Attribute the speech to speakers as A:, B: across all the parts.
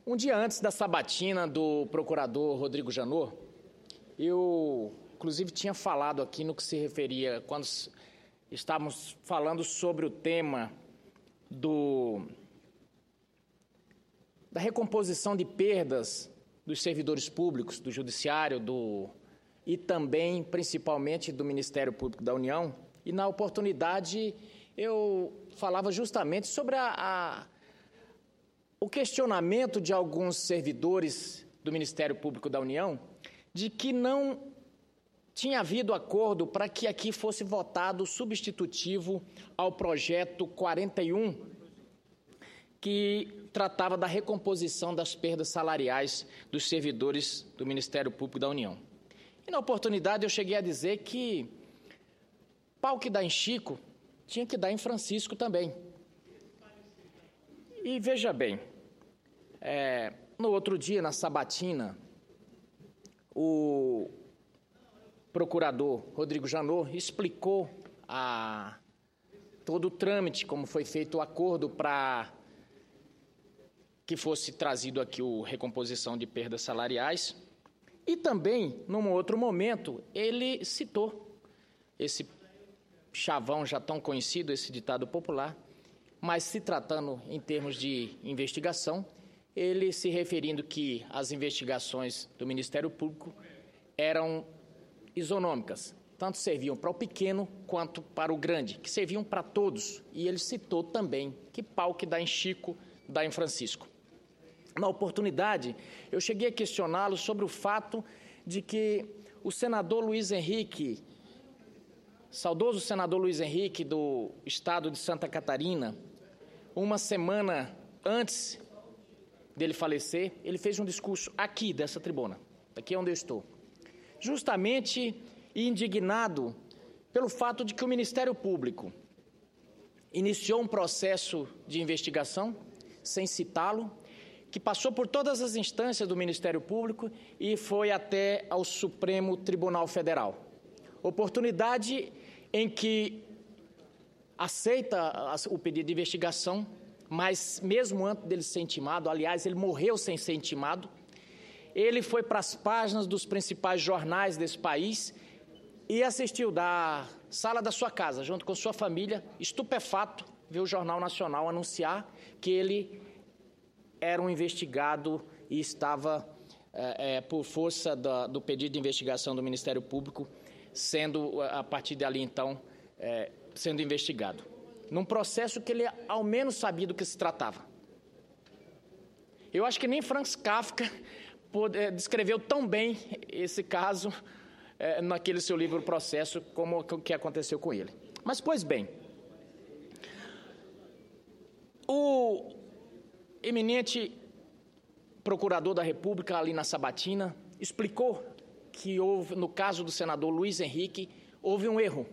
A: Um dia antes da sabatina do procurador Rodrigo Janot, eu, inclusive, tinha falado aqui no que se referia, quando estávamos falando sobre o tema da recomposição de perdas dos servidores públicos, do Judiciário, e também, principalmente, do Ministério Público da União. E, na oportunidade, eu falava justamente sobre o questionamento de alguns servidores do Ministério Público da União de que não tinha havido acordo para que aqui fosse votado o substitutivo ao projeto 41, que tratava da recomposição das perdas salariais dos servidores do Ministério Público da União. E, na oportunidade, eu cheguei a dizer que pau que dá em Chico tinha que dar em Francisco também. E veja bem, no outro dia, na sabatina, o procurador Rodrigo Janot explicou todo o trâmite, como foi feito o acordo para que fosse trazido aqui a recomposição de perdas salariais. E também, num outro momento, ele citou esse chavão já tão conhecido, esse ditado popular, mas se tratando em termos de investigação, ele se referindo que as investigações do Ministério Público eram isonômicas, tanto serviam para o pequeno quanto para o grande, que serviam para todos. E ele citou também que pau que dá em Chico, dá em Francisco. Na oportunidade, eu cheguei a questioná-lo sobre o fato de que o senador Luiz Henrique, saudoso senador Luiz Henrique, do estado de Santa Catarina, uma semana antes dele falecer, ele fez um discurso aqui dessa tribuna, aqui onde eu estou, justamente indignado pelo fato de que o Ministério Público iniciou um processo de investigação, sem citá-lo, que passou por todas as instâncias do Ministério Público e foi até ao Supremo Tribunal Federal. Oportunidade em que aceita o pedido de investigação, mas mesmo antes dele ser intimado, aliás, ele morreu sem ser intimado, ele foi para as páginas dos principais jornais desse país e assistiu da sala da sua casa, junto com sua família, estupefato, ver o Jornal Nacional anunciar que ele era um investigado e estava, por força do pedido de investigação do Ministério Público, sendo, a partir dali, então, sendo investigado. Num processo que ele, ao menos, sabia do que se tratava. Eu acho que nem Franz Kafka descreveu tão bem esse caso naquele seu livro Processo, como o que aconteceu com ele. Mas, pois bem, o eminente procurador da República, ali na sabatina, explicou que houve, no caso do senador Luiz Henrique, houve um erro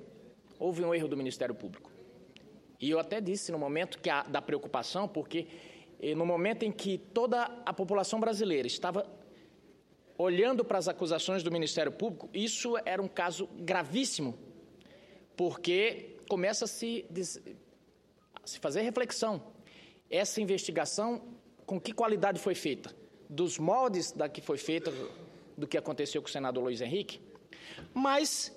A: do Ministério Público. E eu até disse no momento da preocupação, porque no momento em que toda a população brasileira estava olhando para as acusações do Ministério Público, isso era um caso gravíssimo, porque começa a se fazer reflexão. Essa investigação, com que qualidade foi feita? Dos moldes da que foi feita, do que aconteceu com o senador Luiz Henrique? Mas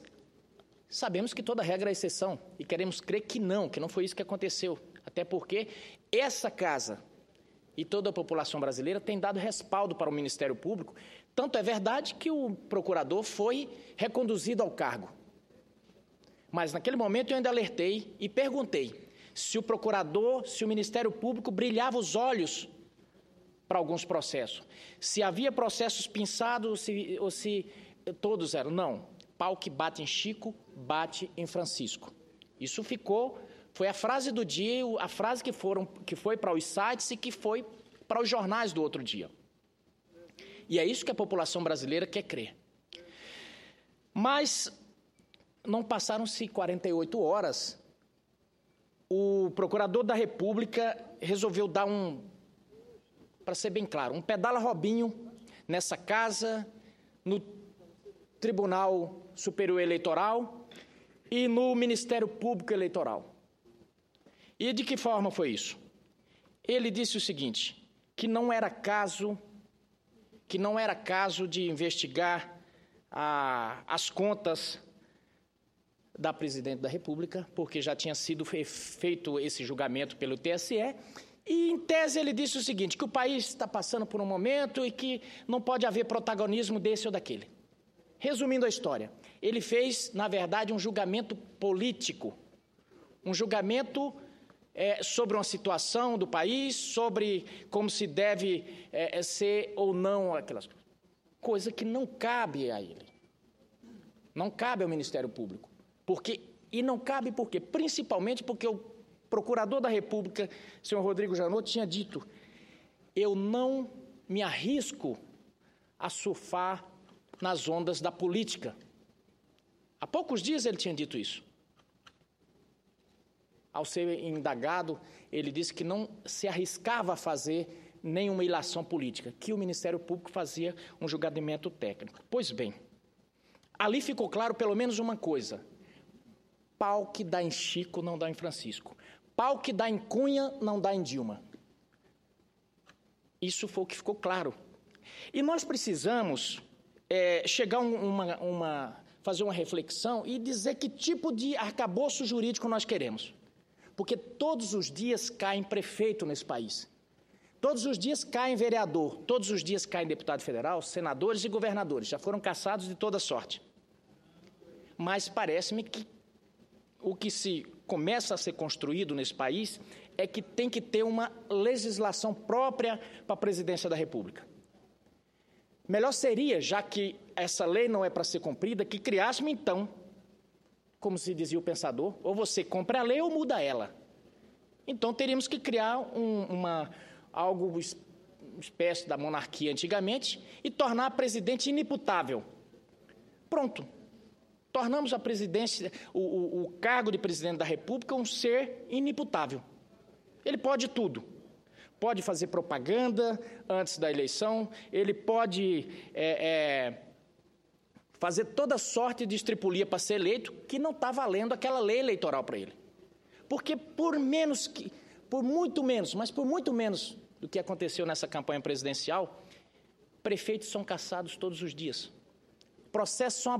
A: sabemos que toda regra é exceção e queremos crer que não foi isso que aconteceu. Até porque essa casa e toda a população brasileira tem dado respaldo para o Ministério Público. Tanto é verdade que o procurador foi reconduzido ao cargo. Mas naquele momento eu ainda alertei e perguntei se o procurador, se o Ministério Público brilhava os olhos para alguns processos. Se havia processos pinçados ou se todos eram. Não. Pau que bate em Chico, bate em Francisco. Isso foi a frase do dia, a frase que foi para os sites e que foi para os jornais do outro dia. E é isso que a população brasileira quer crer. Mas não passaram-se 48 horas, o procurador da República resolveu dar para ser bem claro, um pedala-robinho nessa casa, no Tribunal Superior Eleitoral e no Ministério Público Eleitoral. E de que forma foi isso? Ele disse o seguinte, que não era caso de investigar as contas da Presidente da República, porque já tinha sido feito esse julgamento pelo TSE, e, em tese, ele disse o seguinte, que o país está passando por um momento e que não pode haver protagonismo desse ou daquele. Resumindo a história, ele fez, na verdade, um julgamento político, um julgamento sobre uma situação do país, sobre como se deve ser ou não aquelas coisas. Coisa que não cabe a ele. Não cabe ao Ministério Público. E não cabe por quê? Principalmente porque o Procurador da República, senhor Rodrigo Janot, tinha dito: eu não me arrisco a surfar nas ondas da política. Há poucos dias ele tinha dito isso. Ao ser indagado, ele disse que não se arriscava a fazer nenhuma ilação política, que o Ministério Público fazia um julgamento técnico. Pois bem, ali ficou claro pelo menos uma coisa: pau que dá em Chico não dá em Francisco. Pau que dá em Cunha não dá em Dilma. Isso foi o que ficou claro. E nós precisamos chegar fazer uma reflexão e dizer que tipo de arcabouço jurídico nós queremos. Porque todos os dias cai prefeito nesse país. Todos os dias cai vereador, todos os dias cai deputado federal, senadores e governadores. Já foram caçados de toda sorte. Mas parece-me que o que se começa a ser construído nesse país é que tem que ter uma legislação própria para a presidência da República. Melhor seria, já que essa lei não é para ser cumprida, que criássemos, então, como se dizia o pensador, ou você compra a lei ou muda ela. Então, teríamos que criar algo espécie da monarquia antigamente e tornar a presidente inimputável. Pronto. Tornamos a presidência, o cargo de presidente da República um ser inimputável. Ele pode tudo. Pode fazer propaganda antes da eleição, ele pode fazer toda sorte de estripulia para ser eleito, que não está valendo aquela lei eleitoral para ele. Porque por muito menos do que aconteceu nessa campanha presidencial, prefeitos são caçados todos os dias. O processo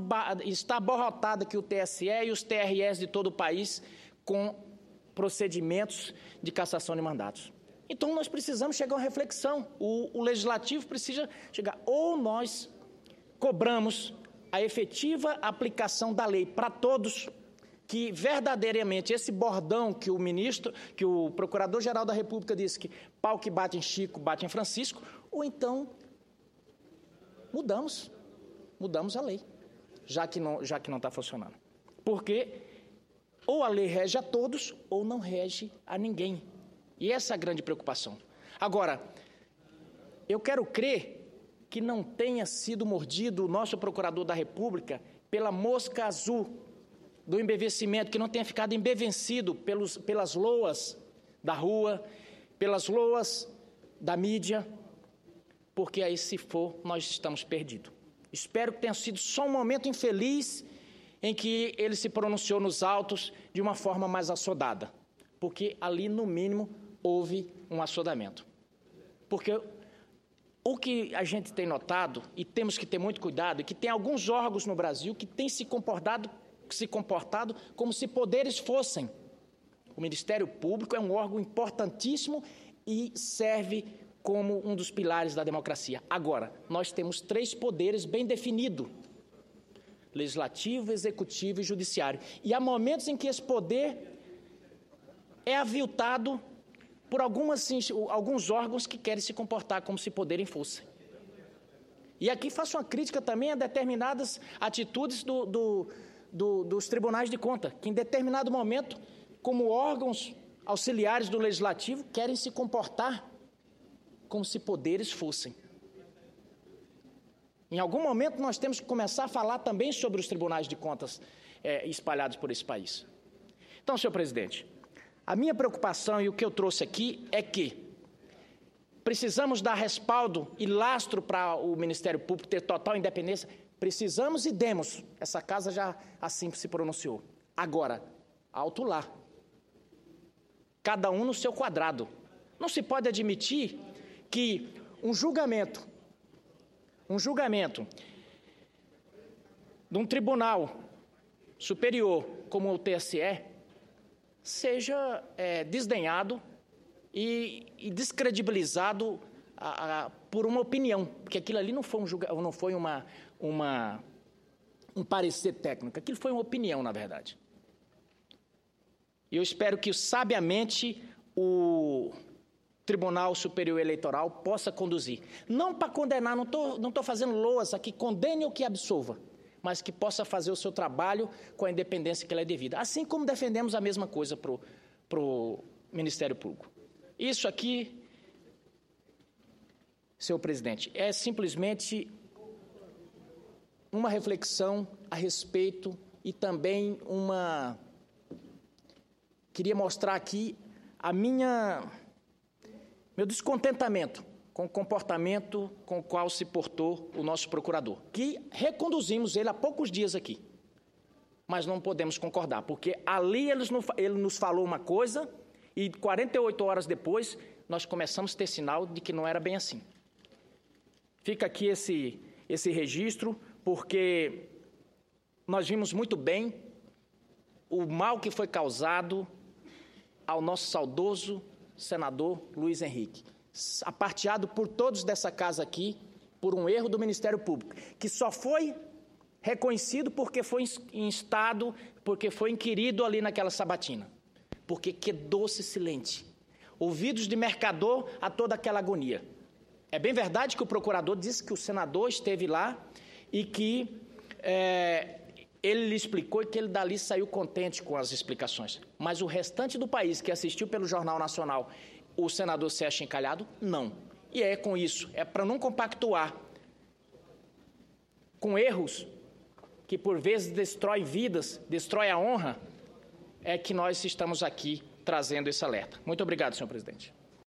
A: está abarrotado aqui o TSE e os TREs de todo o país com procedimentos de cassação de mandatos. Então, nós precisamos chegar a uma reflexão. O Legislativo precisa chegar. Ou nós cobramos a efetiva aplicação da lei para todos, que verdadeiramente esse bordão que o Procurador-Geral da República disse que pau que bate em Chico, bate em Francisco, ou então mudamos a lei, já que não está funcionando. Porque ou a lei rege a todos, ou não rege a ninguém. E essa é a grande preocupação. Agora, eu quero crer que não tenha sido mordido o nosso Procurador da República pela mosca azul do embevecimento, que não tenha ficado embevecido pelas loas da rua, pelas loas da mídia, porque aí, se for, nós estamos perdidos. Espero que tenha sido só um momento infeliz em que ele se pronunciou nos autos de uma forma mais assodada, porque ali, no mínimo, houve um assodamento. Porque o que a gente tem notado, e temos que ter muito cuidado, é que tem alguns órgãos no Brasil que têm se comportado como se poderes fossem. O Ministério Público é um órgão importantíssimo e serve como um dos pilares da democracia. Agora, nós temos 3 poderes bem definidos: legislativo, executivo e judiciário. E há momentos em que esse poder é aviltado por alguns órgãos que querem se comportar como se poderem fossem. E aqui faço uma crítica também a determinadas atitudes dos tribunais de conta, que em determinado momento, como órgãos auxiliares do Legislativo, querem se comportar como se poderes fossem. Em algum momento nós temos que começar a falar também sobre os tribunais de contas espalhados por esse país. Então, senhor presidente, a minha preocupação e o que eu trouxe aqui é que precisamos dar respaldo e lastro para o Ministério Público ter total independência. Precisamos e demos. Essa casa já assim se pronunciou. Agora, alto lá. Cada um no seu quadrado. Não se pode admitir que um julgamento de um tribunal superior como o TSE seja desdenhado e descredibilizado por uma opinião, porque aquilo ali não foi um parecer técnico, aquilo foi uma opinião, na verdade. E eu espero que, sabiamente, o Tribunal Superior Eleitoral possa conduzir. Não para condenar, não estou fazendo loas aqui, condene ou que absolva, mas que possa fazer o seu trabalho com a independência que ela é devida. Assim como defendemos a mesma coisa para o Ministério Público. Isso aqui, senhor presidente, é simplesmente uma reflexão a respeito e também queria mostrar aqui meu descontentamento com o comportamento com o qual se portou o nosso procurador, que reconduzimos ele há poucos dias aqui, mas não podemos concordar, porque ali ele nos falou uma coisa e 48 horas depois nós começamos a ter sinal de que não era bem assim. Fica aqui esse registro, porque nós vimos muito bem o mal que foi causado ao nosso saudoso senador Luiz Henrique, aparteado por todos dessa casa aqui, por um erro do Ministério Público, que só foi reconhecido porque foi instado, porque foi inquirido ali naquela sabatina, porque quedou-se silente, ouvidos de mercador a toda aquela agonia. É bem verdade que o procurador disse que o senador esteve lá e que ele lhe explicou e que ele dali saiu contente com as explicações. Mas o restante do país que assistiu pelo Jornal Nacional, o senador se acha encalhado? Não. E é com isso, é para não compactuar com erros que por vezes destroem vidas, destrói a honra, é que nós estamos aqui trazendo esse alerta. Muito obrigado, senhor presidente.